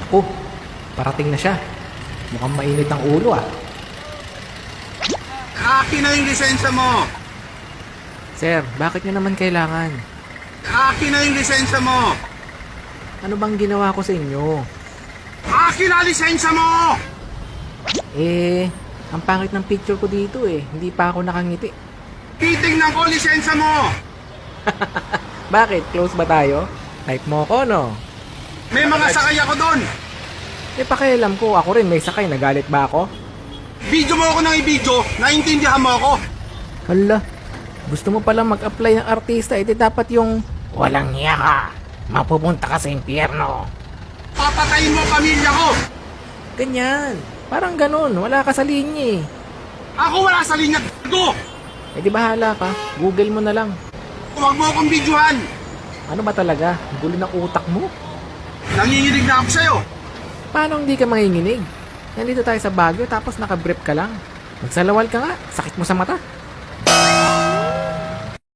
Naku, parating na siya. Mukhang mainit ang ulo ah. Akin na yung lisensya mo! Sir, bakit nyo naman kailangan? Akin na yung lisensya mo! Ano bang ginawa ko sa inyo? Akin na lisensya mo! Ang pangit ng picture ko dito eh. Hindi pa ako nakangiti. Titingnan ko lisensya mo! Bakit? Close ba tayo? Type mo ko, no? May mga sakay ako doon! Pakialam ko, ako rin may sakay. Nagalit ba ako? Video mo ako ng i-video, naintindihan mo ako! Hala, gusto mo palang mag-apply ng artista, dapat yung walang hiya ka. Mapupunta ka sa impyerno. Papatayin mo ang pamilya ko! Ganyan. Parang ganun. Wala ka sa linya eh. Ako wala sa linya ko! Di bahala ka. Google mo na lang. Huwag mo akong videohan! Ano ba talaga? Gulo ng utak mo? Nanginginig na ako sa'yo! Paano hindi ka manginginig? Nandito tayo sa Baguio tapos nakabrief ka lang. Magsalawal ka nga. Sakit mo sa mata.